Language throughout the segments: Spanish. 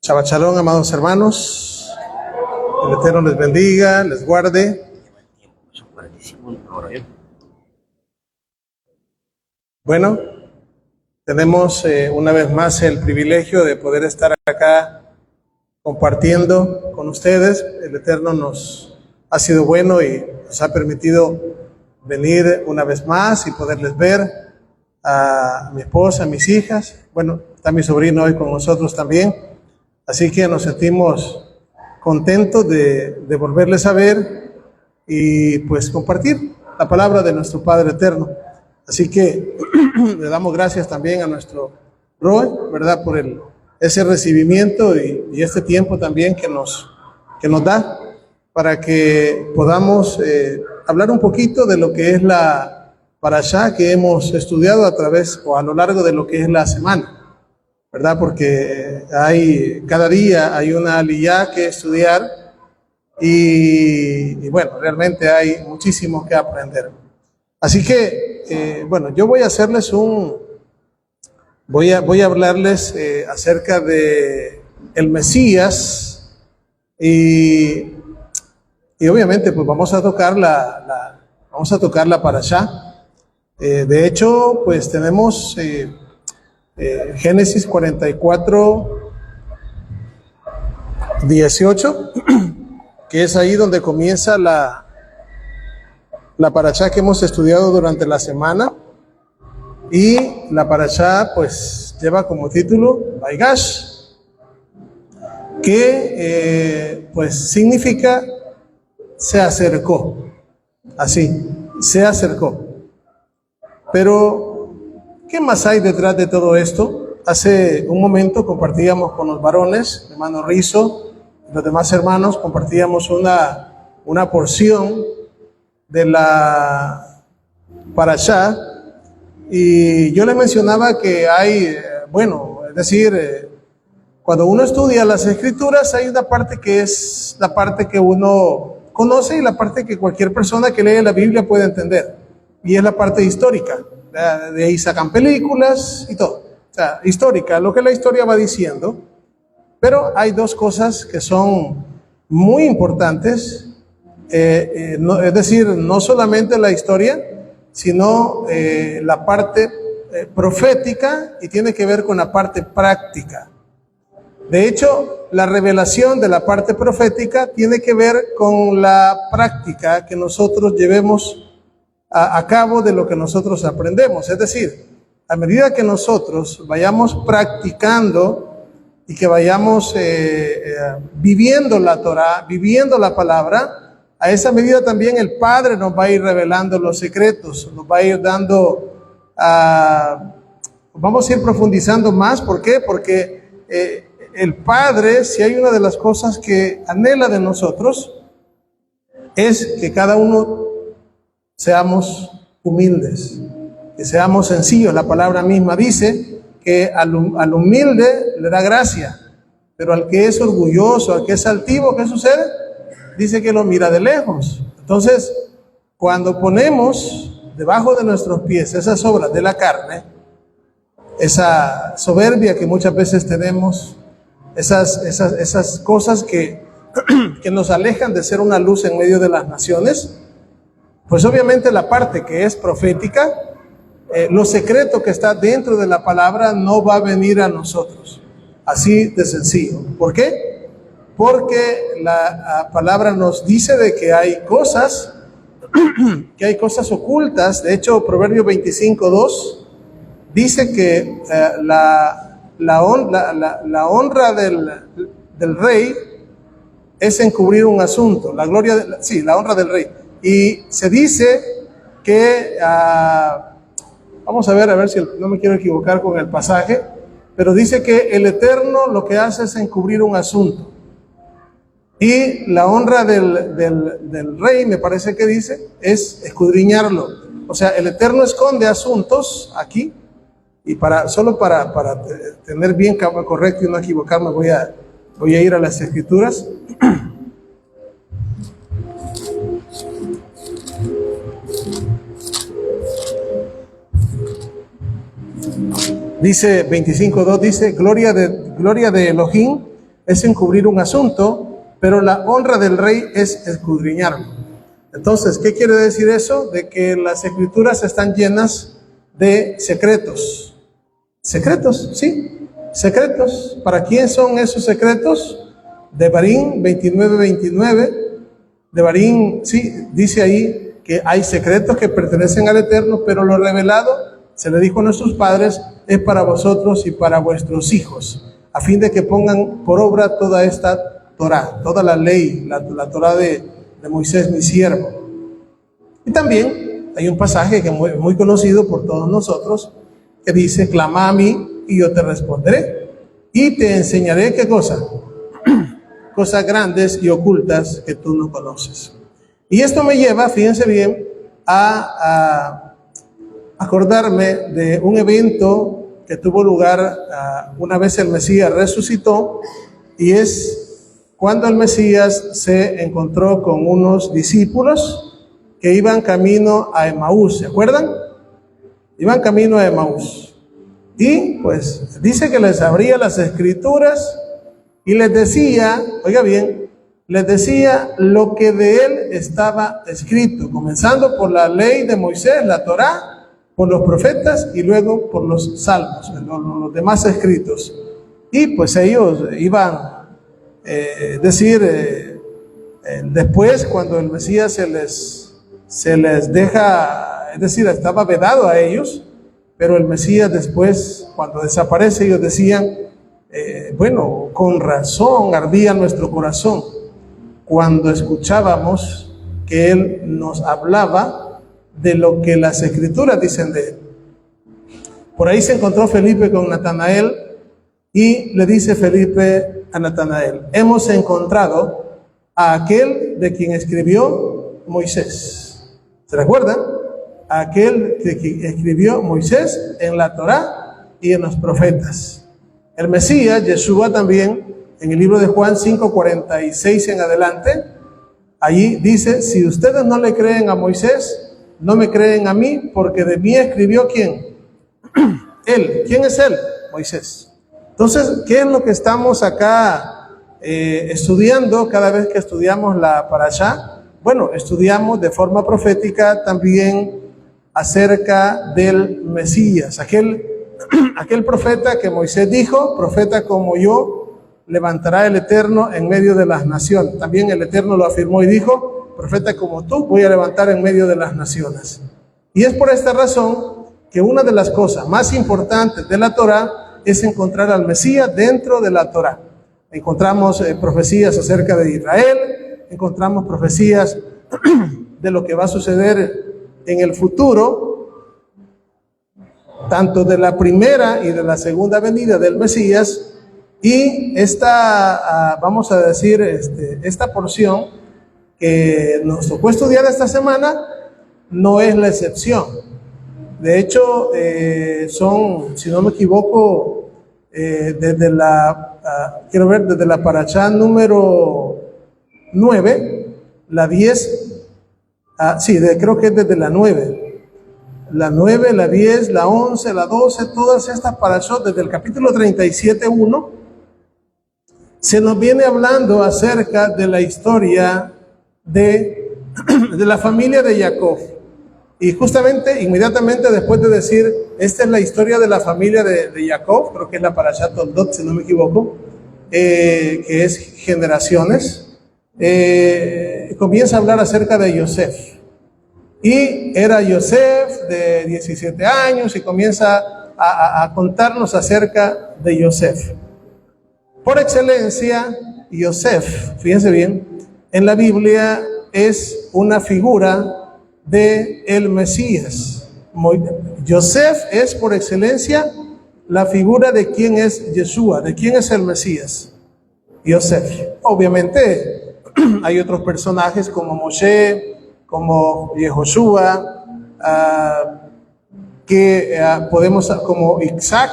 Shabbat Shalom, amados hermanos. El Eterno les bendiga, les guarde. Bueno, tenemos una vez más el privilegio de poder estar acá compartiendo con ustedes. El Eterno nos ha sido bueno y nos ha permitido venir una vez más y poderles ver a mi esposa, a mis hijas. Bueno, está mi sobrino hoy con nosotros también. Así que nos sentimos contentos de volverles a ver y pues compartir la palabra de nuestro Padre Eterno. Así que le damos gracias también a nuestro Roy, ¿verdad? Por ese recibimiento y este tiempo también que nos da para que podamos hablar un poquito de lo que es la parashá que hemos estudiado a través o a lo largo de lo que es la semana, ¿verdad? Porque cada día hay una aliyá que estudiar y bueno, realmente hay muchísimo que aprender. Así que, bueno, yo voy a hacerles voy a hablarles acerca de el Mesías y obviamente pues vamos a tocar la parashá. De hecho, pues tenemos Génesis 44, 18, que es ahí donde comienza la parashá que hemos estudiado durante la semana. Y la parashá pues lleva como título Vaigash, que pues significa se acercó, así, se acercó. Pero, ¿qué más hay detrás de todo esto? Hace un momento compartíamos con los varones, el hermano Rizo y los demás hermanos, compartíamos una porción de la parashá, y yo les mencionaba que hay, es decir, cuando uno estudia las escrituras hay una parte que es la parte que uno conoce y la parte que cualquier persona que lee la Biblia puede entender, y es la parte histórica. De ahí sacan películas y todo, o sea, histórica, lo que la historia va diciendo. Pero hay dos cosas que son muy importantes. Es decir, no solamente la historia, sino la parte profética, y tiene que ver con la parte práctica. De hecho, la revelación de la parte profética tiene que ver con la práctica que nosotros llevemos a cabo de lo que nosotros aprendemos. Es decir, a medida que nosotros vayamos practicando y que vayamos viviendo la Torah, viviendo la palabra, a esa medida también el Padre nos va a ir revelando los secretos, nos va a ir dando, vamos a ir profundizando más. ¿Por qué? Porque el Padre, si hay una de las cosas que anhela de nosotros, es que cada uno seamos humildes, que seamos sencillos. La palabra misma dice que al humilde le da gracia, pero al que es orgulloso, al que es altivo, ¿qué sucede? Dice que lo mira de lejos. Entonces, cuando ponemos debajo de nuestros pies esas obras de la carne, esa soberbia que muchas veces tenemos, esas cosas que nos alejan de ser una luz en medio de las naciones, pues obviamente la parte que es profética, lo secreto que está dentro de la palabra no va a venir a nosotros. Así de sencillo. ¿Por qué? Porque la palabra nos dice de que hay cosas ocultas. De hecho, Proverbios 25:2 dice que la honra del rey es encubrir un asunto. La honra del rey. Y se dice que, vamos a ver si no me quiero equivocar con el pasaje, pero dice que el Eterno lo que hace es encubrir un asunto. Y la honra del rey, me parece que dice, es escudriñarlo. O sea, el Eterno esconde asuntos aquí, y solo para tener bien correcto y no equivocarme, voy a ir a las escrituras. Dice 25:2, dice, gloria de Elohim es encubrir un asunto, pero la honra del rey es escudriñarlo. Entonces, ¿qué quiere decir eso? De que las escrituras están llenas de secretos. ¿Secretos? Sí, secretos. ¿Para quién son esos secretos? Devarim 29:29. Devarim, sí, dice ahí que hay secretos que pertenecen al Eterno, pero lo revelado, se le dijo a nuestros padres, es para vosotros y para vuestros hijos, a fin de que pongan por obra toda esta Torah, toda la ley, la Torah de Moisés, mi siervo. Y también hay un pasaje que es muy conocido por todos nosotros, que dice, clama a mí y yo te responderé, y te enseñaré ¿qué cosa? Cosas grandes y ocultas que tú no conoces. Y esto me lleva, fíjense bien, a acordarme de un evento que tuvo lugar una vez el Mesías resucitó, y es cuando el Mesías se encontró con unos discípulos que iban camino a Emaús, ¿se acuerdan? Iban camino a Emaús. Y pues dice que les abría las escrituras y les decía, oiga bien, les decía lo que de él estaba escrito, comenzando por la ley de Moisés, la Torá, por los profetas y luego por los salmos, los demás escritos. Y pues ellos iban después cuando el Mesías se les deja, es decir, estaba vedado a ellos, pero el Mesías después, cuando desaparece, ellos decían, bueno, con razón ardía nuestro corazón cuando escuchábamos que Él nos hablaba de lo que las Escrituras dicen de Él. Por ahí se encontró Felipe con Natanael y le dice Felipe a Natanael, hemos encontrado a aquel de quien escribió Moisés. ¿Se recuerdan? A aquel de quien escribió Moisés en la Torá y en los profetas. El Mesías, Yeshua, también, en el libro de Juan 5:46 en adelante, allí dice, si ustedes no le creen a Moisés, no me creen a mí, porque de mí escribió ¿quién? Él. ¿Quién es él? Moisés. Entonces, ¿qué es lo que estamos acá estudiando cada vez que estudiamos la Parashá? Bueno, estudiamos de forma profética también acerca del Mesías, aquel profeta que Moisés dijo, profeta como yo, levantará el Eterno en medio de las naciones. También el Eterno lo afirmó y dijo, profeta como tú voy a levantar en medio de las naciones. Y es por esta razón que una de las cosas más importantes de la Torá es encontrar al Mesías dentro de la Torá. Encontramos profecías acerca de Israel, encontramos profecías de lo que va a suceder en el futuro, tanto de la primera y de la segunda venida del Mesías, y esta, vamos a decir, esta porción que nos tocó estudiar esta semana no es la excepción. De hecho, son, si no me equivoco, desde la Parashá número 9, la 10, creo que es desde la 9. La 9, la 10, la 11, la 12, todas estas parashot, desde el capítulo 37:1, se nos viene hablando acerca de la historia de la familia de Jacob. Y justamente, inmediatamente después de decir, esta es la historia de la familia de Jacob, creo que es la Parashat Toldot, si no me equivoco, que es generaciones, comienza a hablar acerca de Yosef. Y era Yosef de 17 años y comienza a contarnos acerca de Yosef. Por excelencia, Yosef, fíjense bien, en la Biblia es una figura de el Mesías. Yosef es por excelencia la figura de quién es Yeshua, de quién es el Mesías. Yosef. Obviamente hay otros personajes como Moshe, como Yehoshua, podemos, como Isaac,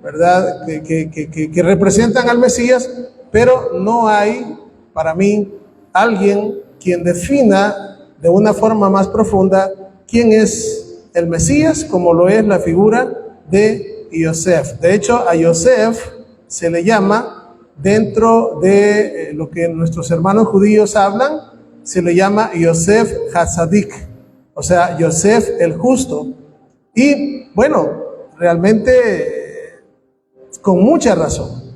¿verdad? Que representan al Mesías, pero no hay, para mí, alguien quien defina de una forma más profunda quién es el Mesías, como lo es la figura de Yosef. De hecho, a Yosef se le llama dentro de lo que nuestros hermanos judíos hablan, se le llama Yosef Hatzadik, o sea, Yosef el justo. Y bueno, realmente con mucha razón.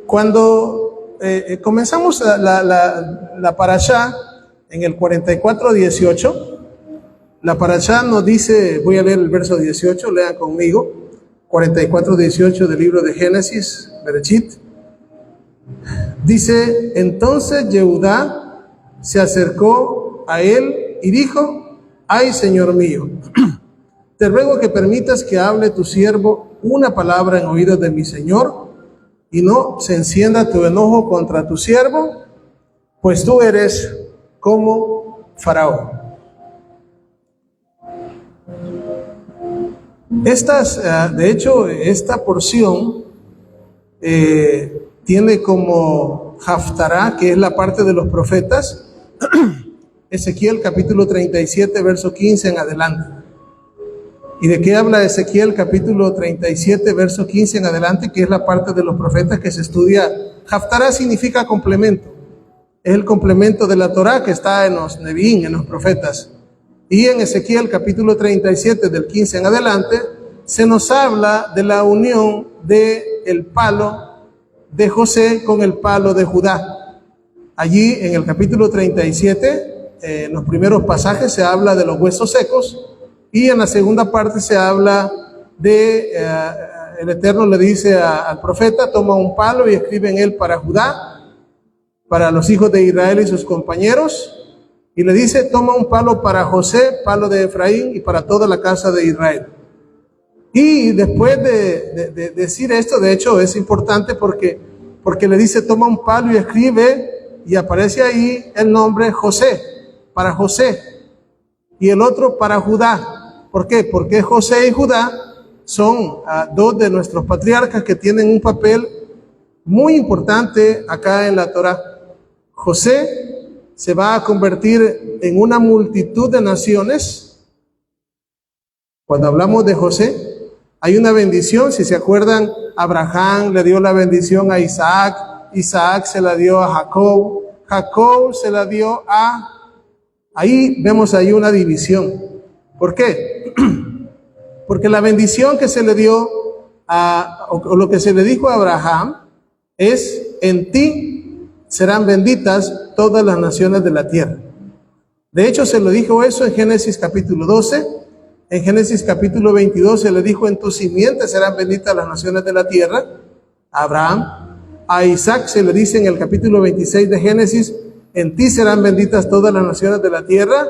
Cuando comenzamos la parashá en el 44:18, la parashá nos dice, voy a leer el verso 18, lean conmigo, 44:18 del libro de Génesis, Bereshit. Dice, entonces Yehudá se acercó a él y dijo, ay, Señor mío, te ruego que permitas que hable tu siervo una palabra en oídos de mi Señor y no se encienda tu enojo contra tu siervo, pues tú eres como Faraón. De hecho, esta porción tiene como Haftará, que es la parte de los profetas, Ezequiel capítulo 37, verso 15 en adelante. ¿Y de qué habla Ezequiel capítulo 37, verso 15 en adelante? Que es la parte de los profetas que se estudia. Haftará significa complemento. Es el complemento de la Torá que está en los Neviín, en los profetas. Y en Ezequiel capítulo 37, del 15 en adelante, se nos habla de la unión del palo de José con el palo de Judá. Allí en el capítulo 37, en los primeros pasajes se habla de los huesos secos, y en la segunda parte se habla de, el Eterno le dice al profeta, toma un palo y escribe en él para Judá, para los hijos de Israel y sus compañeros, y le dice, toma un palo para José, palo de Efraín y para toda la casa de Israel. Y después de decir esto, de hecho es importante porque le dice, toma un palo y escribe, y aparece ahí el nombre José, para José, y el otro para Judá. ¿Por qué? Porque José y Judá son dos de nuestros patriarcas que tienen un papel muy importante acá en la Torá. José se va a convertir en una multitud de naciones. Cuando hablamos de José, hay una bendición, si se acuerdan, Abraham le dio la bendición a Isaac, Isaac se la dio a Jacob, Jacob se la dio ahí vemos ahí una división. ¿Por qué? Porque la bendición que se le dio o lo que se le dijo a Abraham es, en ti serán benditas todas las naciones de la tierra. De hecho, se lo dijo eso en Génesis capítulo 12, en Génesis capítulo 22 se le dijo, en tu simiente serán benditas las naciones de la tierra, a Abraham. A Isaac se le dice en el capítulo 26 de Génesis, en ti serán benditas todas las naciones de la tierra.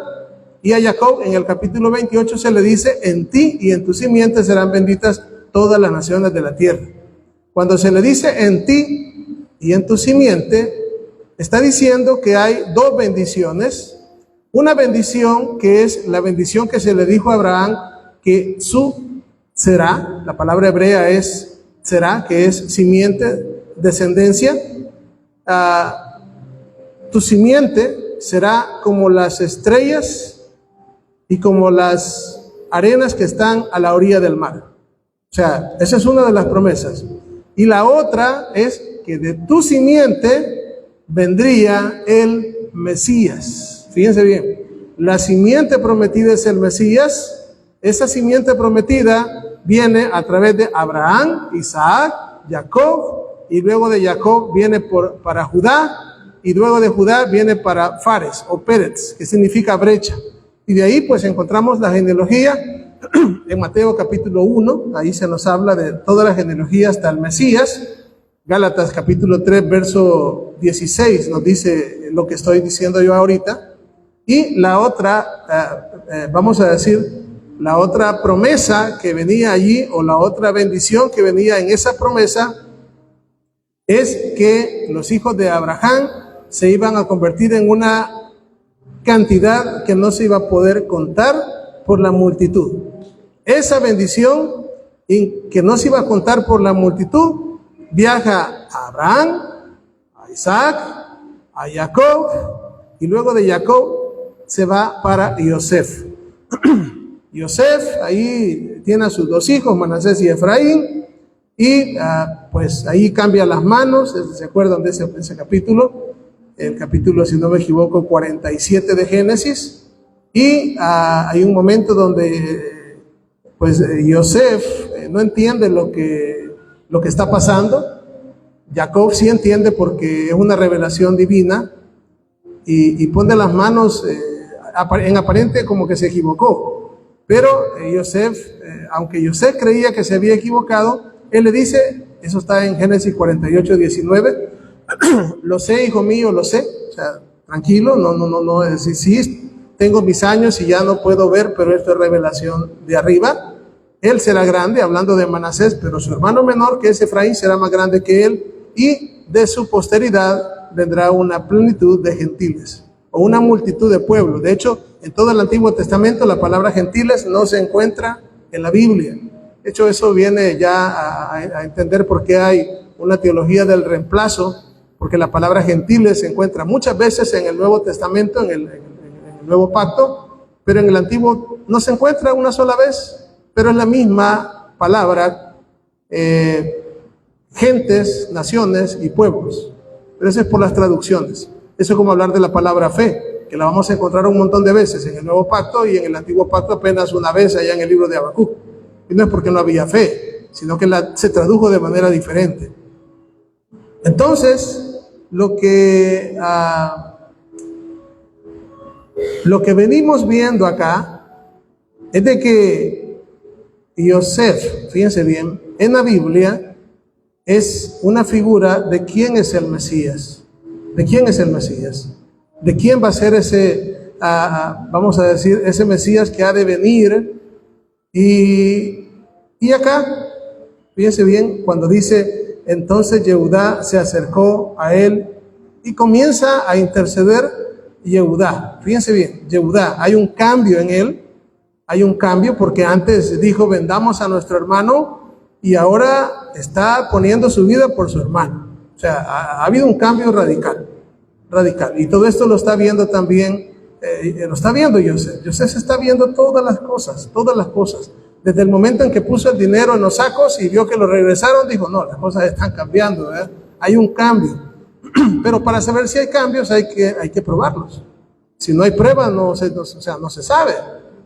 Y a Jacob en el capítulo 28 se le dice, en ti y en tu simiente serán benditas todas las naciones de la tierra. Cuando se le dice en ti y en tu simiente, está diciendo que hay dos bendiciones. Una bendición que es la bendición que se le dijo a Abraham, que su será, la palabra hebrea es será, que es simiente, descendencia. Tu simiente será como las estrellas y como las arenas que están a la orilla del mar. O sea, esa es una de las promesas. Y la otra es que de tu simiente vendría el Mesías. Fíjense bien, la simiente prometida es el Mesías. Esa simiente prometida viene a través de Abraham, Isaac, Jacob, y luego de Jacob viene para Judá, y luego de Judá viene para Fares o Pérez, que significa brecha. Y de ahí pues encontramos la genealogía en Mateo capítulo 1, ahí se nos habla de toda la genealogía hasta el Mesías. Gálatas capítulo 3, verso 16 nos dice lo que estoy diciendo yo ahorita. Y la otra, vamos a decir, la otra promesa que venía allí, o la otra bendición que venía en esa promesa, es que los hijos de Abraham se iban a convertir en una cantidad que no se iba a poder contar por la multitud. Esa bendición que no se iba a contar por la multitud viaja a Abraham, a Isaac, a Jacob, y luego de Jacob se va para Yosef. Yosef ahí tiene a sus dos hijos, Manasés y Efraín, y pues ahí cambia las manos. ¿Se acuerdan de ese capítulo? El capítulo, si no me equivoco, 47 de Génesis. Y hay un momento donde pues Yosef no entiende lo que está pasando. Jacob sí entiende porque es una revelación divina, y pone las manos en aparente como que se equivocó. Pero Yosef, aunque Yosef creía que se había equivocado, él le dice, eso está en Génesis 48, 19, lo sé, hijo mío, lo sé. O sea, tranquilo, no, sí, tengo mis años y ya no puedo ver, pero esto es revelación de arriba. Él será grande, hablando de Manasés, pero su hermano menor, que es Efraín, será más grande que él, y de su posteridad vendrá una plenitud de gentiles, o una multitud de pueblos. De hecho, en todo el Antiguo Testamento la palabra gentiles no se encuentra en la Biblia. De hecho, eso viene ya a entender por qué hay una teología del reemplazo, porque la palabra gentiles se encuentra muchas veces en el Nuevo Testamento, en el Nuevo Pacto, pero en el Antiguo no se encuentra una sola vez, pero es la misma palabra, gentes, naciones y pueblos. Pero eso es por las traducciones. Eso es como hablar de la palabra fe, que la vamos a encontrar un montón de veces en el Nuevo Pacto, y en el Antiguo Pacto apenas una vez allá en el libro de Habacuc. Y no es porque no había fe, sino que se tradujo de manera diferente. Entonces, lo que venimos viendo acá es de que Yosef, fíjense bien, en la Biblia es una figura de quién es el Mesías. ¿De quién es el Mesías? ¿De quién va a ser ese, vamos a decir, ese Mesías que ha de venir? Y acá, fíjense bien, cuando dice, entonces Yehudá se acercó a él y comienza a interceder Yehudá. Fíjense bien, Yehudá, hay un cambio en él, hay un cambio, porque antes dijo, vendamos a nuestro hermano, y ahora está poniendo su vida por su hermano. O sea, ha habido un cambio radical. Y todo esto lo está viendo también, lo está viendo Yosef. Yosef está viendo todas las cosas. Desde el momento en que puso el dinero en los sacos y vio que lo regresaron, dijo, no, las cosas están cambiando, ¿verdad? Hay un cambio. Pero para saber si hay cambios hay que probarlos. Si no hay pruebas, no se sabe.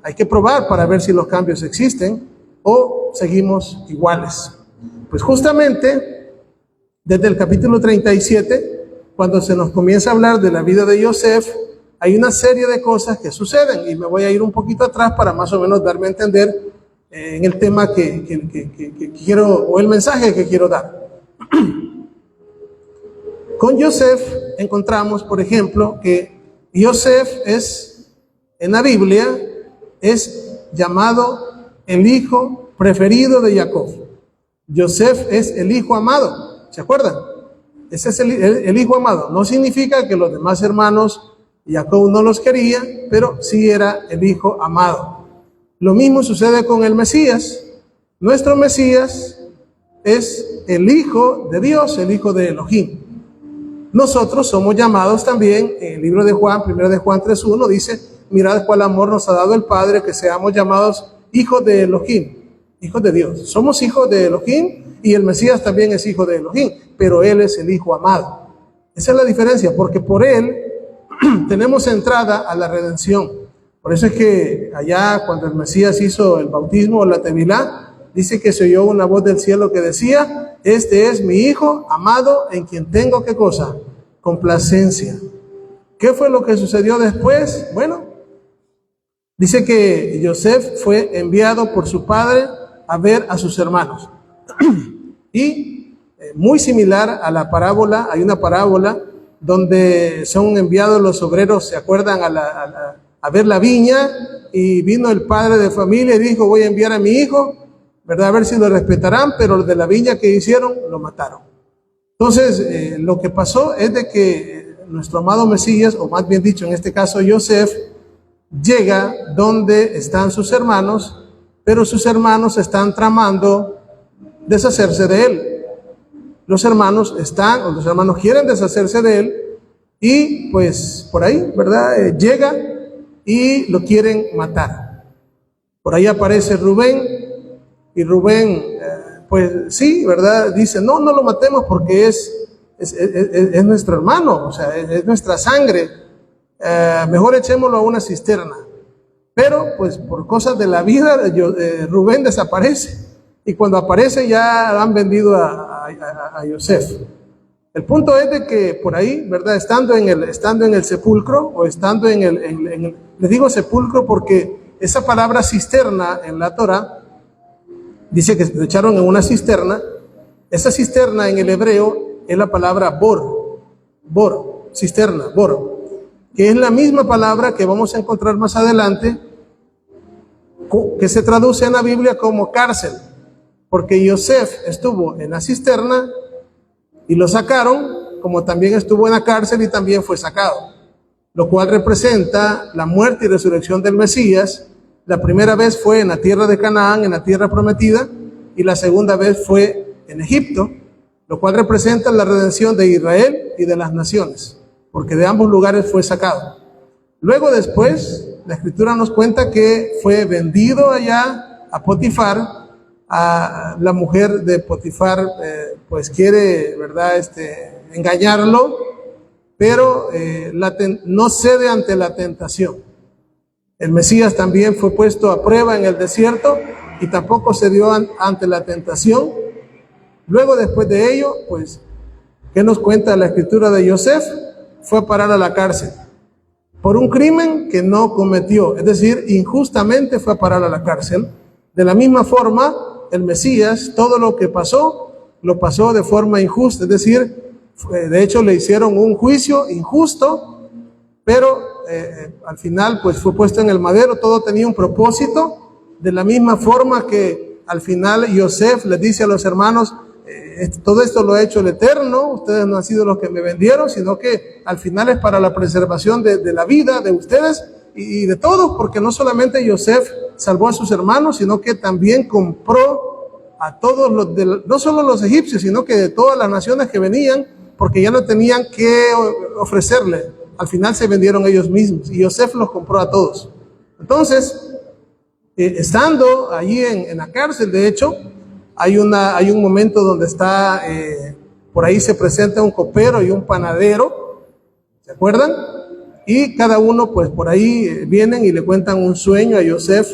Hay que probar para ver si los cambios existen o seguimos iguales. Pues justamente desde el capítulo 37, cuando se nos comienza a hablar de la vida de Yosef, hay una serie de cosas que suceden, y me voy a ir un poquito atrás para más o menos darme a entender en el tema que quiero, o el mensaje que quiero dar. Con Yosef encontramos, por ejemplo, que Yosef es, en la Biblia, es llamado el hijo preferido de Jacob. Yosef es el hijo amado, ¿se acuerdan? Ese es el hijo amado. No significa que los demás hermanos Jacob no los quería, pero sí era el hijo amado. Lo mismo sucede con el Mesías. Nuestro Mesías es el hijo de Dios, el hijo de Elohim. Nosotros somos llamados también, en el libro de Juan, 1 de Juan 3:1, dice, mirad cuál amor nos ha dado el Padre, que seamos llamados hijos de Elohim, hijos de Dios. Somos hijos de Elohim, y el Mesías también es hijo de Elohim, pero él es el hijo amado. Esa es la diferencia, porque por él tenemos entrada a la redención. Por eso es que allá cuando el Mesías hizo el bautismo o la tevilá, dice que se oyó una voz del cielo que decía, este es mi hijo amado en quien tengo, ¿qué cosa? Complacencia. ¿Qué fue lo que sucedió después? Bueno, dice que Yosef fue enviado por su padre a ver a sus hermanos. Y muy similar a la parábola, hay una parábola donde son enviados los obreros, ¿se acuerdan? A ver la viña, y vino el padre de familia y dijo, voy a enviar a mi hijo, ¿verdad? A ver si lo respetarán, pero los de la viña que hicieron, lo mataron. Entonces, lo que pasó es de que nuestro amado Mesías, o más bien dicho, en este caso Yosef, llega donde están sus hermanos, pero sus hermanos están tramando deshacerse de él. Los hermanos quieren deshacerse de él, y pues por ahí, ¿verdad? Llega y lo quieren matar. Por ahí aparece Rubén, y Rubén pues sí, ¿verdad? Dice, no lo matemos porque es nuestro hermano, o sea, es nuestra sangre. Mejor echémoslo a una cisterna. Pero, pues, por cosas de la vida, Rubén desaparece. Y cuando aparece ya han vendido a Yosef. El punto es de que por ahí, ¿verdad? Estando en el sepulcro, o estando les digo sepulcro porque esa palabra cisterna en la Torah dice que lo echaron en una cisterna. Esa cisterna en el hebreo es la palabra bor, cisterna, bor, que es la misma palabra que vamos a encontrar más adelante, que se traduce en la Biblia como cárcel, porque Yosef estuvo en la cisterna y lo sacaron, como también estuvo en la cárcel y también fue sacado, lo cual representa la muerte y resurrección del Mesías. La primera vez fue en la tierra de Canaán, en la tierra prometida, y la segunda vez fue en Egipto, lo cual representa la redención de Israel y de las naciones, porque de ambos lugares fue sacado. Luego después, la Escritura nos cuenta que fue vendido allá a Potifar. A la mujer de Potifar, pues quiere, ¿verdad?, engañarlo, pero no cede ante la tentación. El Mesías también fue puesto a prueba en el desierto y tampoco cedió ante la tentación. Luego, después de ello, pues, ¿qué nos cuenta la Escritura de Yosef? Fue a parar a la cárcel por un crimen que no cometió, es decir, injustamente fue a parar a la cárcel. De la misma forma, el Mesías, todo lo que pasó, lo pasó de forma injusta, es decir, de hecho le hicieron un juicio injusto, pero al final pues fue puesto en el madero. Todo tenía un propósito, de la misma forma que al final Yosef les dice a los hermanos, todo esto lo ha hecho el Eterno, ustedes no han sido los que me vendieron, sino que al final es para la preservación de la vida de ustedes y de todos, porque no solamente Yosef salvó a sus hermanos, sino que también compró a todos no solo los egipcios, sino que de todas las naciones que venían, porque ya no tenían que ofrecerle. Al final se vendieron ellos mismos y Yosef los compró a todos. Entonces, estando allí en la cárcel, de hecho, hay un momento donde está, por ahí se presenta un copero y un panadero, ¿se acuerdan? Y cada uno, pues por ahí vienen y le cuentan un sueño a Yosef.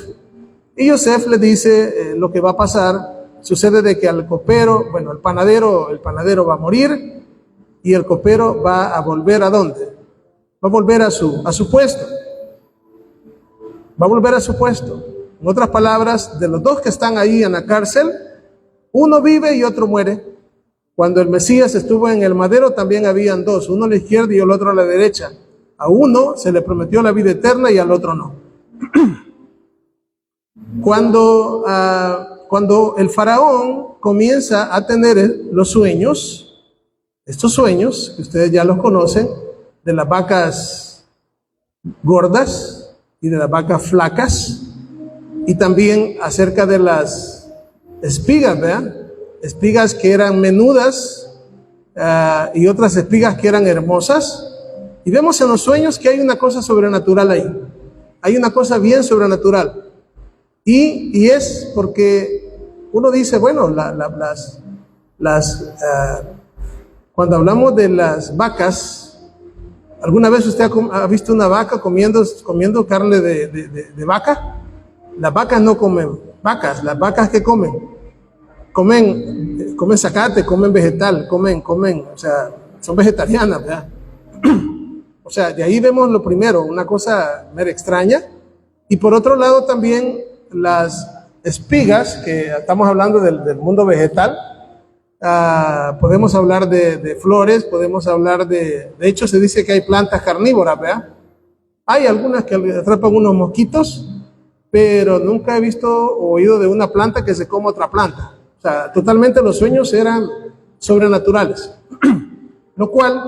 Y Yosef le dice lo que va a pasar. Sucede de que al copero, bueno, el panadero va a morir y el copero va a volver ¿a dónde? Va a volver a su puesto. Va a volver a su puesto. En otras palabras, de los dos que están ahí en la cárcel, uno vive y otro muere. Cuando el Mesías estuvo en el madero también habían dos, uno a la izquierda y el otro a la derecha. A uno se le prometió la vida eterna y al otro no. Cuando el faraón comienza a tener los sueños, estos sueños, que ustedes ya los conocen, de las vacas gordas y de las vacas flacas, y también acerca de las espigas, ¿verdad? Espigas que eran menudas y otras espigas que eran hermosas. Y vemos en los sueños que hay una cosa sobrenatural ahí. Hay una cosa bien sobrenatural. Y es porque uno dice, bueno, cuando hablamos de las vacas, ¿alguna vez usted ha visto una vaca comiendo carne de vaca? Las vacas no comen vacas, las vacas que comen zacate, comen vegetal, comen, o sea, son vegetarianas, ¿verdad? O sea, de ahí vemos lo primero, una cosa mera extraña. Y por otro lado también las espigas, que estamos hablando del mundo vegetal, podemos hablar de flores, podemos hablar de hecho se dice que hay plantas carnívoras, ¿verdad? Hay algunas que atrapan unos mosquitos, pero nunca he visto o oído de una planta que se coma otra planta. O sea, totalmente los sueños eran sobrenaturales. Lo cual,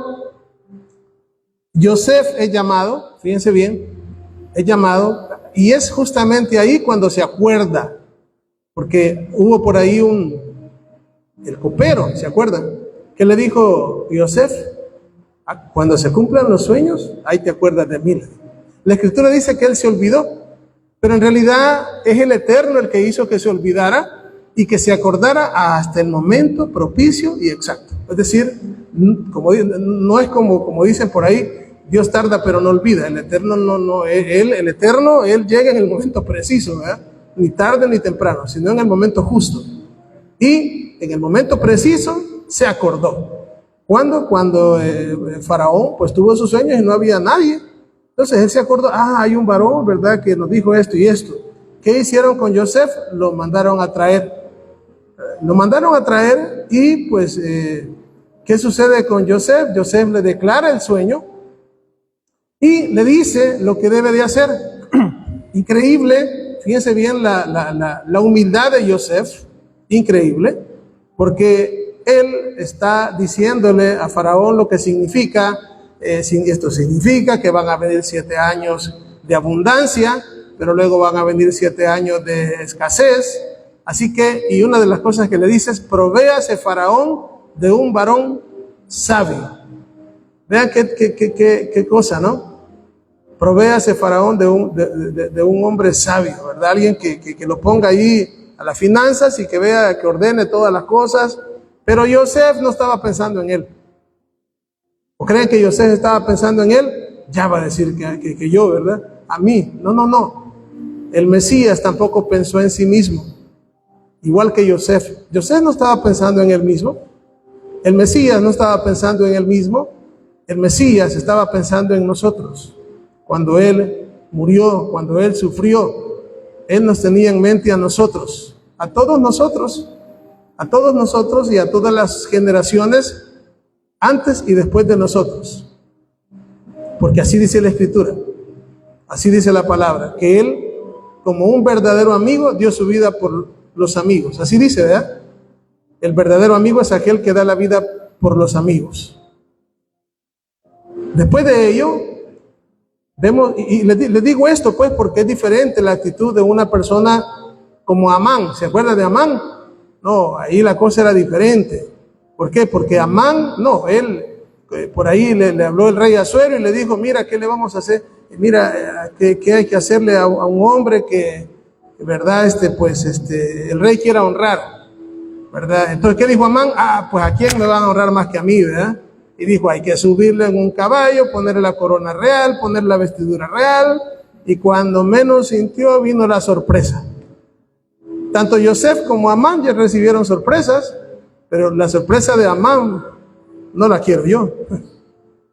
Yosef es llamado, fíjense bien, es llamado, y es justamente ahí cuando se acuerda, porque hubo por ahí el copero, ¿se acuerdan? ¿Qué le dijo Yosef? Cuando se cumplan los sueños, ahí te acuerdas de mí. La Escritura dice que él se olvidó, pero en realidad es el Eterno el que hizo que se olvidara, y que se acordara hasta el momento propicio y exacto. Es decir, no es como dicen por ahí, Dios tarda pero no olvida. El Eterno el Eterno, Él llega en el momento preciso, ¿verdad? Ni tarde ni temprano, sino en el momento justo. Y en el momento preciso se acordó. ¿Cuándo? Cuando Faraón pues tuvo sus sueños y no había nadie. Entonces él se acordó, hay un varón, ¿verdad?, que nos dijo esto y esto. ¿Qué hicieron con Yosef? Lo mandaron a traer. Y pues, ¿qué sucede con Yosef? Yosef le declara el sueño y le dice lo que debe de hacer. Increíble, fíjense bien la humildad de Yosef, increíble, porque él está diciéndole a Faraón lo que significa, esto significa que van a venir 7 años de abundancia, pero luego van a venir 7 años de escasez. Así que, y una de las cosas que le dice es, provéase Faraón de un varón sabio. Vean qué cosa, ¿no? Provéase Faraón de un hombre sabio, ¿verdad? Alguien que lo ponga ahí a las finanzas y que vea, que ordene todas las cosas. Pero Yosef no estaba pensando en él. ¿O creen que Yosef estaba pensando en él? Ya va a decir que yo, ¿verdad? A mí. No. El Mesías tampoco pensó en sí mismo. Igual que Yosef. Yosef no estaba pensando en él mismo. El Mesías no estaba pensando en él mismo. El Mesías estaba pensando en nosotros. Cuando Él murió, cuando Él sufrió, Él nos tenía en mente a nosotros, a todos nosotros y a todas las generaciones antes y después de nosotros. Porque así dice la Escritura, así dice la palabra, que Él, como un verdadero amigo, dio su vida por los amigos. Así dice, ¿verdad? El verdadero amigo es aquel que da la vida por los amigos. Después de ello, vemos, y le digo esto pues porque es diferente la actitud de una persona como Amán. ¿Se acuerda de Amán? No, ahí la cosa era diferente. ¿Por qué? Porque Amán, no, él, por ahí le habló el rey Asuero y le dijo, mira, ¿qué le vamos a hacer? Mira, ¿qué hay que hacerle a un hombre que, verdad, el rey quiera honrar, ¿verdad? Entonces, ¿qué dijo Amán? Pues ¿a quién me van a honrar más que a mí, verdad? Y dijo, hay que subirle en un caballo, ponerle la corona real, ponerle la vestidura real. Y cuando menos sintió, vino la sorpresa. Tanto Yosef como Amán ya recibieron sorpresas, pero la sorpresa de Amán no la quiero yo.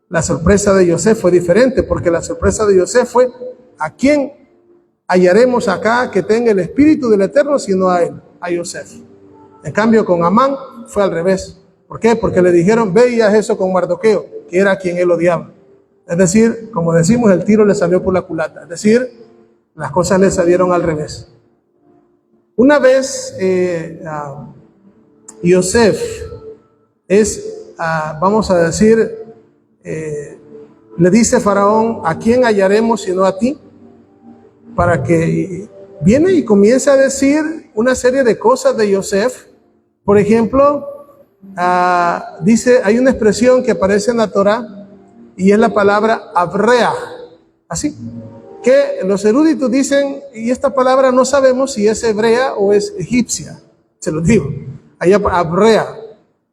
La sorpresa de Yosef fue diferente, porque la sorpresa de Yosef fue, ¿a quién hallaremos acá que tenga el espíritu del Eterno sino a él, a Yosef? En cambio, con Amán fue al revés. ¿Por qué? Porque le dijeron, ve y haz eso con Mardoqueo, que era quien él odiaba. Es decir, como decimos, el tiro le salió por la culata. Es decir, las cosas le salieron al revés. Una vez, Yosef vamos a decir, le dice Faraón, ¿a quién hallaremos sino a ti? Para que viene y comience a decir una serie de cosas de Yosef. Por ejemplo, dice, hay una expresión que aparece en la Torah y es la palabra abrea, así que los eruditos dicen, y esta palabra no sabemos si es hebrea o es egipcia, se los digo, allá abrea,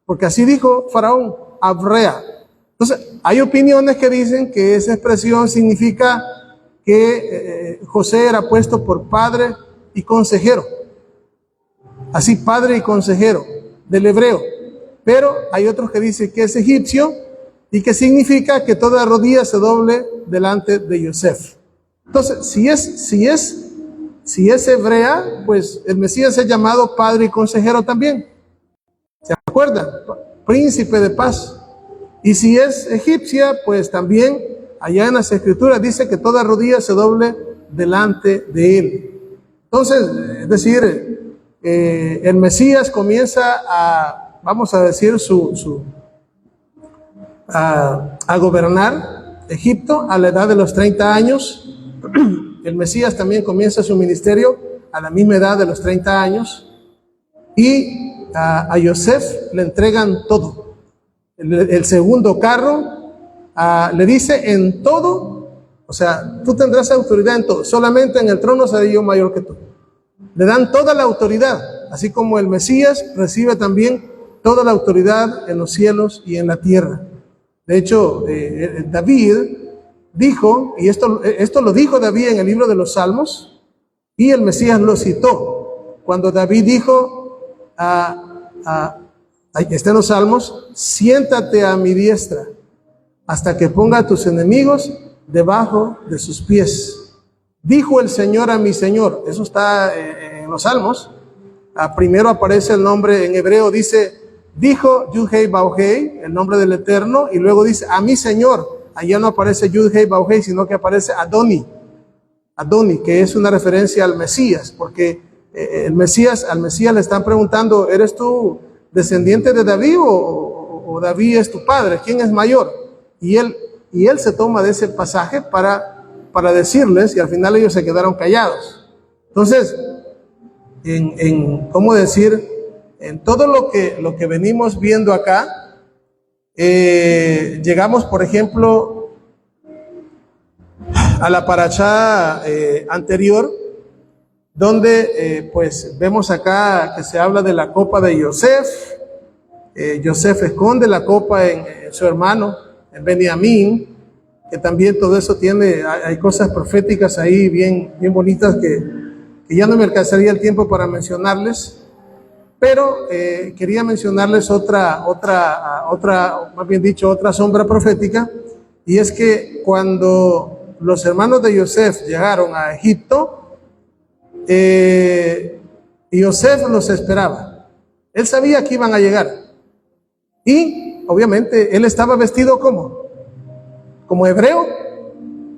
porque así dijo Faraón, abrea. Entonces hay opiniones que dicen que esa expresión significa que José era puesto por padre y consejero, así, padre y consejero del hebreo. Pero hay otros que dicen que es egipcio y que significa que toda rodilla se doble delante de Yosef. Entonces, si es hebrea, pues el Mesías es llamado padre y consejero también. ¿Se acuerdan? Príncipe de paz. Y si es egipcia, pues también allá en las Escrituras dice que toda rodilla se doble delante de él. Entonces, es decir, el Mesías comienza vamos a decir, a gobernar Egipto a la edad de los 30 años. El Mesías también comienza su ministerio a la misma edad de los 30 años. Y a Yosef le entregan todo. El segundo carro le dice en todo, o sea, tú tendrás autoridad en todo, solamente en el trono seré yo mayor que tú. Le dan toda la autoridad. así como el Mesías, recibe también toda la autoridad en los cielos y en la tierra. De hecho, David dijo, y esto lo dijo David en el libro de los Salmos, y el Mesías lo citó, cuando David dijo, está en los Salmos, siéntate a mi diestra, hasta que ponga a tus enemigos debajo de sus pies. Dijo el Señor a mi Señor, eso está en los Salmos. Primero aparece el nombre en hebreo, dice, dijo Yud-Hei Bau-Hei, el nombre del Eterno, y luego dice, a mi Señor. Allá no aparece Yud-Hei Bau-Hei, sino que aparece Adoni, que es una referencia al Mesías, porque al Mesías le están preguntando, ¿eres tú descendiente de David o David es tu padre? ¿Quién es mayor? Y él se toma de ese pasaje para decirles, y al final ellos se quedaron callados. Entonces, ¿cómo decir? En todo lo que venimos viendo acá, llegamos, por ejemplo, a la parashá anterior, donde pues vemos acá que se habla de la copa de Yosef. Yosef esconde la copa en su hermano, en Benjamín, que también todo eso hay cosas proféticas ahí bien bonitas que ya no me alcanzaría el tiempo para mencionarles, pero quería mencionarles otra, más bien dicho, otra sombra profética, y es que cuando los hermanos de Yosef llegaron a Egipto, Yosef los esperaba. Él sabía que iban a llegar, y obviamente él estaba vestido ¿como hebreo?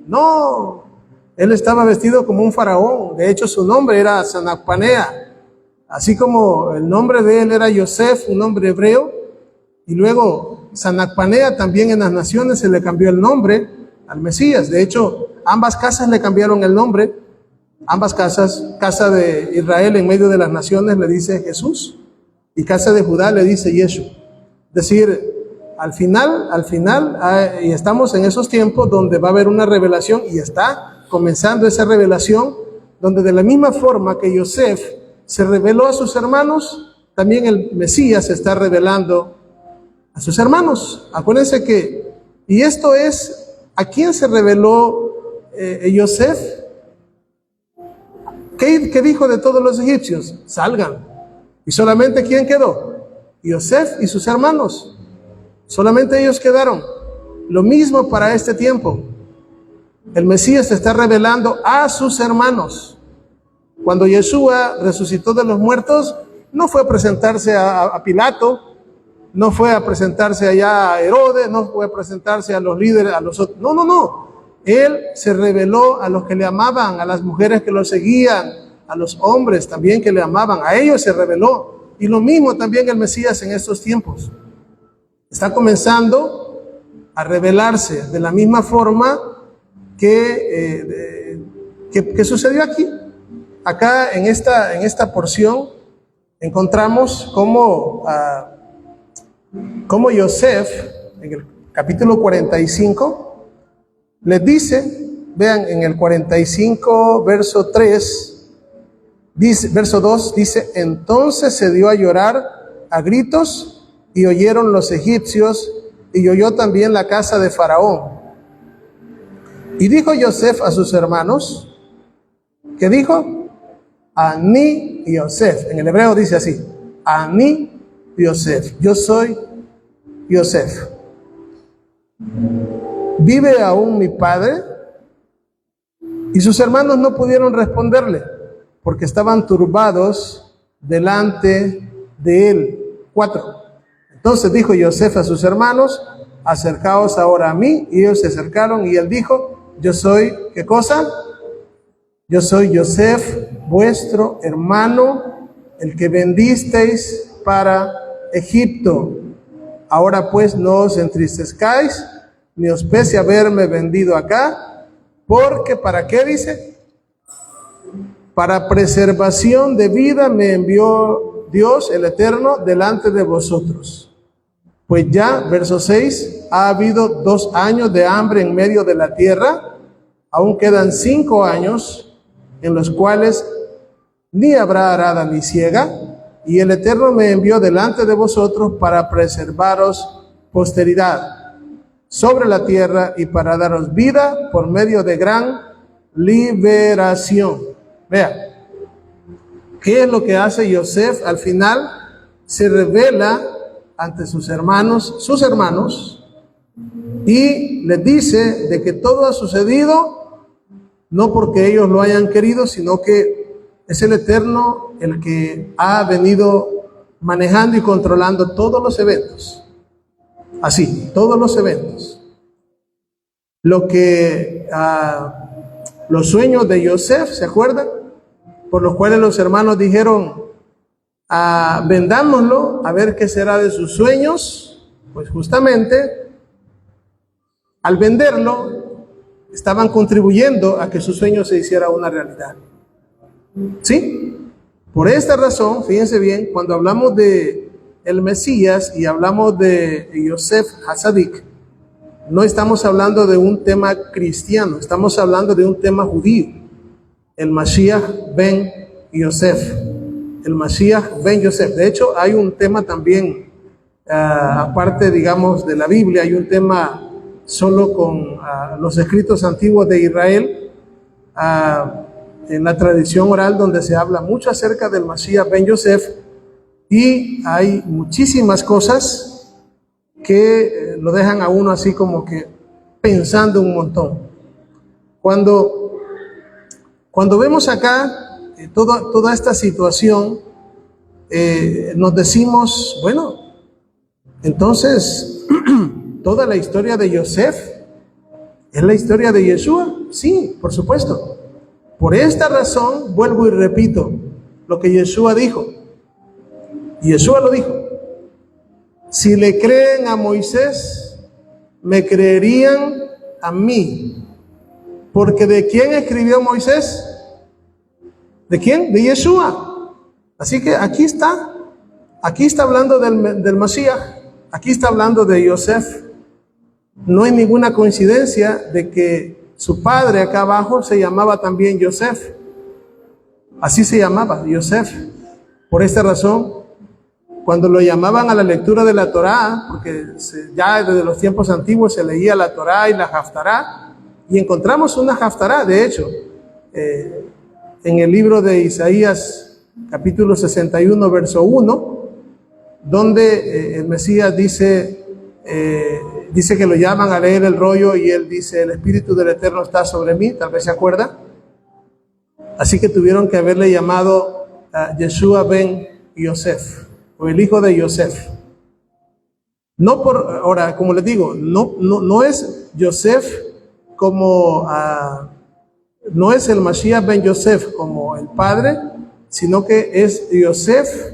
No, él estaba vestido como un faraón. De hecho, su nombre era Sanacpanea, así como el nombre de él era Yosef, un nombre hebreo, y luego Sanacpanea también en las naciones se le cambió el nombre al Mesías. De hecho, ambas casas le cambiaron el nombre, ambas casas, casa de Israel en medio de las naciones le dice Jesús, y casa de Judá le dice Yeshua. Es decir, al final, y estamos en esos tiempos donde va a haber una revelación, y está comenzando esa revelación, donde de la misma forma que Yosef se reveló a sus hermanos, también el Mesías se está revelando a sus hermanos. Acuérdense y esto es, ¿a quién se reveló Yosef? ¿Qué dijo de todos los egipcios? Salgan. ¿Y solamente quién quedó? Yosef y sus hermanos. Solamente ellos quedaron. Lo mismo para este tiempo. El Mesías se está revelando a sus hermanos. Cuando Yeshua resucitó de los muertos, no fue a presentarse a Pilato, no fue a presentarse allá a Herodes, no fue a presentarse a los líderes, a los otros. No. Él se reveló a los que le amaban, a las mujeres que lo seguían, a los hombres también que le amaban. A ellos se reveló. Y lo mismo también el Mesías en estos tiempos. Está comenzando a revelarse de la misma forma que sucedió aquí. Acá en esta porción encontramos cómo Yosef, en el capítulo 45, les dice, vean en el 45, verso 3, verso 2, dice, entonces se dio a llorar a gritos, y oyeron los egipcios, y oyó también la casa de Faraón. Y dijo Yosef a sus hermanos, ¿qué dijo? Ani Yosef. En el hebreo dice así, Ani Yosef. Yo soy Yosef. ¿Vive aún mi padre? Y sus hermanos no pudieron responderle, porque estaban turbados delante de él. 4. Entonces dijo Yosef a sus hermanos, acercaos ahora a mí. Y ellos se acercaron, y él dijo, yo soy, ¿qué cosa? Yo soy Yosef, vuestro hermano, el que vendisteis para Egipto. Ahora pues no os entristezcáis, ni os pese haberme vendido acá, porque ¿para qué dice? Para preservación de vida me envió Dios el Eterno delante de vosotros. Pues ya, verso 6, ha habido 2 años de hambre en medio de la tierra, aún quedan 5 años en los cuales ni habrá arada ni siega, y el Eterno me envió delante de vosotros para preservaros posteridad sobre la tierra y para daros vida por medio de gran liberación. Vea, ¿qué es lo que hace Yosef? Al final se revela ante sus hermanos, y les dice de que todo ha sucedido no porque ellos lo hayan querido, sino que es el Eterno el que ha venido manejando y controlando todos los eventos. Así, todos los eventos. Lo que los sueños de Yosef, ¿se acuerdan? Por los cuales los hermanos dijeron, vendámoslo a ver qué será de sus sueños. Pues justamente al venderlo estaban contribuyendo a que su sueño se hiciera una realidad. ¿Sí? Por esta razón, fíjense bien, cuando hablamos de el Mesías y hablamos de Yosef Hasadik, no estamos hablando de un tema cristiano, estamos hablando de un tema judío. El Mashiach ben Yosef. El Mashiach ben Yosef. De hecho, hay un tema también, aparte, digamos, de la Biblia, hay un tema solo con los escritos antiguos de Israel, en la tradición oral, donde se habla mucho acerca del Mashiach ben Yosef, y hay muchísimas cosas que lo dejan a uno así como que pensando un montón. Cuando vemos acá toda esta situación, nos decimos, bueno, entonces toda la historia de Yosef es la historia de Yeshua. Sí, por supuesto. Por esta razón, vuelvo y repito lo que Yeshua dijo. Yeshua lo dijo: si le creen a Moisés, me creerían a mí. Porque ¿de quién escribió Moisés? ¿De quién? De Yeshua. Así que aquí está hablando del Mashiach, aquí está hablando de Yosef. No hay ninguna coincidencia de que su padre acá abajo se llamaba también Yosef. Así se llamaba, Yosef. Por esta razón, cuando lo llamaban a la lectura de la Torá, porque ya desde los tiempos antiguos se leía la Torá y la Haftará, y encontramos una Haftará, de hecho, en el libro de Isaías, capítulo 61, verso 1, donde el Mesías dice que lo llaman a leer el rollo y él dice: el Espíritu del Eterno está sobre mí, tal vez se acuerda. Así que tuvieron que haberle llamado Yeshua ben Yosef, o el hijo de Yosef. No por, ahora, como les digo, no es Yosef como, no es el Mashiach ben Yosef como el padre, sino que es Yosef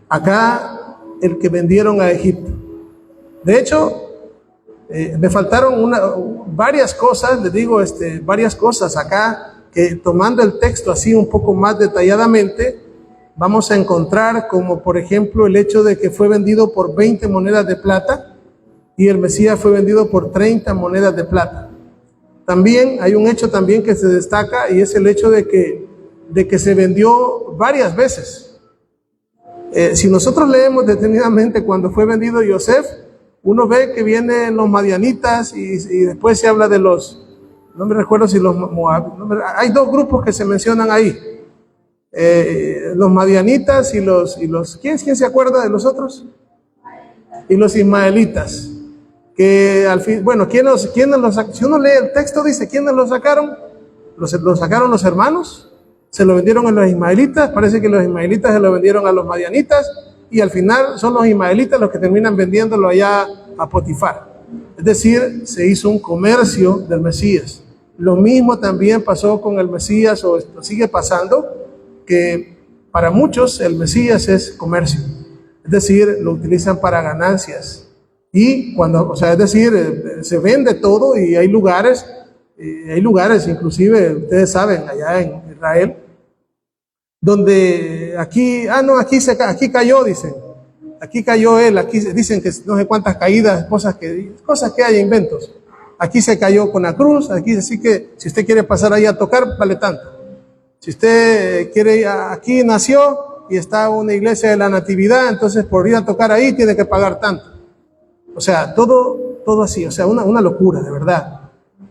acá el que vendieron a Egipto. De hecho, me faltaron varias cosas, les digo, varias cosas acá, que tomando el texto así un poco más detalladamente, vamos a encontrar, como por ejemplo el hecho de que fue vendido por 20 monedas de plata y el Mesías fue vendido por 30 monedas de plata. También hay un hecho también que se destaca, y es el hecho de que se vendió varias veces. Si nosotros leemos detenidamente cuando fue vendido Yosef, uno ve que vienen los madianitas y después se habla de los, no me recuerdo si los Moab, hay dos grupos que se mencionan ahí, los madianitas y los ¿quién se acuerda de los otros? Y los ismaelitas, que al fin, bueno, ¿quiénes los sacaron? Si uno lee el texto, dice, ¿quiénes los sacaron? Los sacaron los hermanos, se lo vendieron a los ismaelitas, parece que los ismaelitas se lo vendieron a los madianitas, y al final son los ismaelitas los que terminan vendiéndolo allá a Potifar. Es decir, se hizo un comercio del Mesías. Lo mismo también pasó con el Mesías, o sigue pasando, que para muchos el Mesías es comercio. Es decir, lo utilizan para ganancias. Y cuando, o sea, es decir, se vende todo, y hay lugares, inclusive, ustedes saben, allá en Israel, donde aquí cayó, dicen, aquí cayó él, aquí dicen que no sé cuántas caídas, cosas que hay, inventos. Aquí se cayó con la cruz, aquí, así que si usted quiere pasar ahí a tocar, vale tanto. Si usted quiere, aquí nació, y está una iglesia de la Natividad, entonces por ir a tocar ahí tiene que pagar tanto. O sea, todo así, o sea, una locura, de verdad.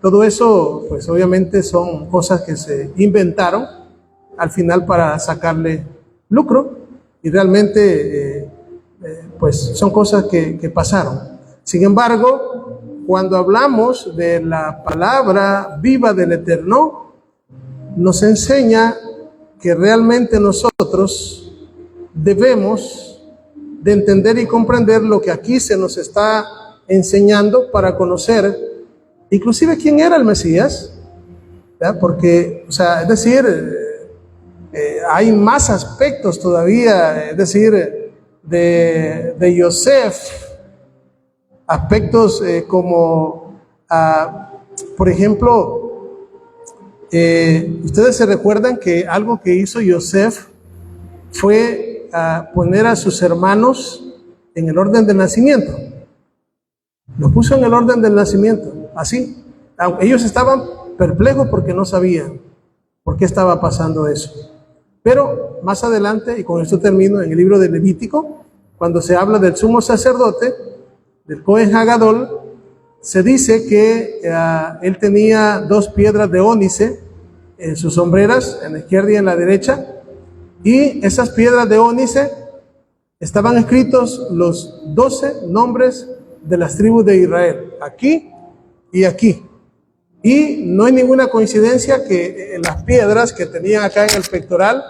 Todo eso, pues obviamente son cosas que se inventaron al final para sacarle lucro y realmente pues son cosas que pasaron. Sin embargo, cuando hablamos de la palabra viva del Eterno, nos enseña que realmente nosotros debemos de entender y comprender lo que aquí se nos está enseñando para conocer inclusive quién era el Mesías, ¿verdad? Porque, o sea, es decir, hay más aspectos todavía, es decir, de Yosef, aspectos como, por ejemplo, ustedes se recuerdan que algo que hizo Yosef fue poner a sus hermanos en el orden del nacimiento. Los puso en el orden del nacimiento, así. Ellos estaban perplejos porque no sabían por qué estaba pasando eso. Pero más adelante, y con esto termino, en el libro de Levítico, cuando se habla del sumo sacerdote, del Cohen Hagadol, se dice que él tenía 2 piedras de ónice en sus hombreras, en la izquierda y en la derecha, y esas piedras de ónice estaban escritos los 12 nombres de las tribus de Israel, aquí y aquí. Y no hay ninguna coincidencia que las piedras que tenían acá en el pectoral,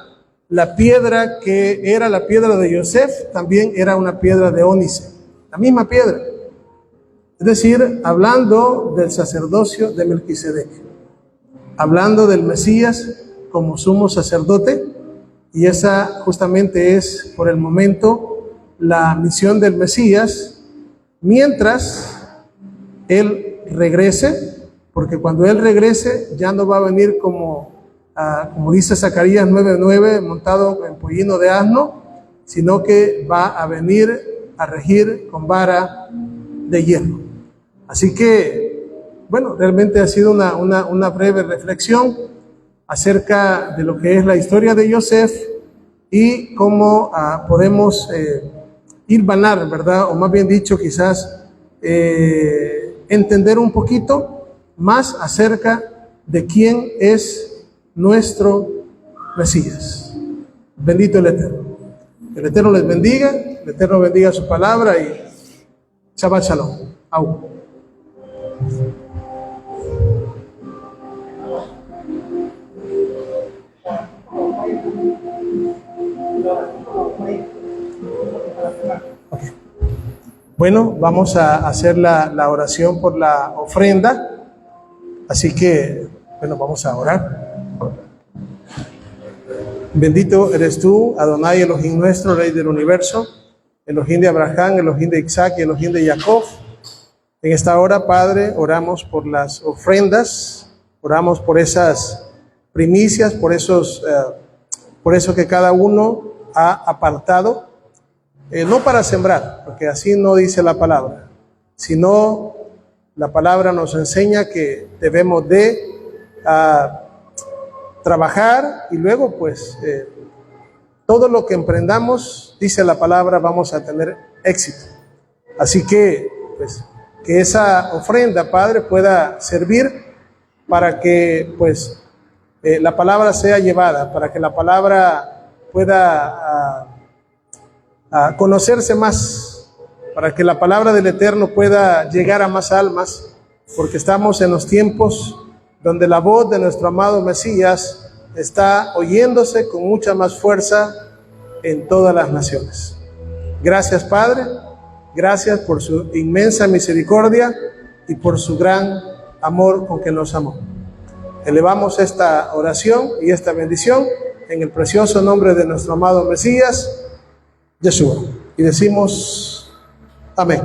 la piedra que era la piedra de Yosef, también era una piedra de ónice, la misma piedra. Es decir, hablando del sacerdocio de Melquisedec, hablando del Mesías como sumo sacerdote, y esa justamente es por el momento la misión del Mesías, mientras Él regrese, porque cuando Él regrese ya no va a venir como dice Zacarías 9:9, montado en pollino de asno, sino que va a venir a regir con vara de hierro. Así que, bueno, realmente ha sido una breve reflexión acerca de lo que es la historia de Yosef y cómo podemos hilvanar, ¿verdad? O más bien dicho, quizás entender un poquito más acerca de quién es nuestro Mesías. Bendito el Eterno. El Eterno les bendiga, el Eterno bendiga su palabra y Shabbat Shalom. Au. Okay. Bueno, vamos a hacer la oración por la ofrenda. Así que, bueno, vamos a orar. Bendito eres tú, Adonai Elohim nuestro, Rey del universo, Elohim de Abraham, Elohim de Isaac y Elohim de Jacob. En esta hora, Padre, oramos por las ofrendas, oramos por esas primicias, por eso que cada uno ha apartado, no para sembrar, porque así no dice la palabra, sino la palabra nos enseña que debemos de trabajar y luego pues todo lo que emprendamos, dice la palabra, vamos a tener éxito. Así que pues que esa ofrenda, Padre, pueda servir para que pues la palabra sea llevada, para que la palabra pueda conocerse más, para que la palabra del Eterno pueda llegar a más almas, porque estamos en los tiempos donde la voz de nuestro amado Mesías está oyéndose con mucha más fuerza en todas las naciones. Gracias, Padre, gracias por su inmensa misericordia y por su gran amor con que nos amó. Elevamos esta oración y esta bendición en el precioso nombre de nuestro amado Mesías, Yeshua, y decimos amén.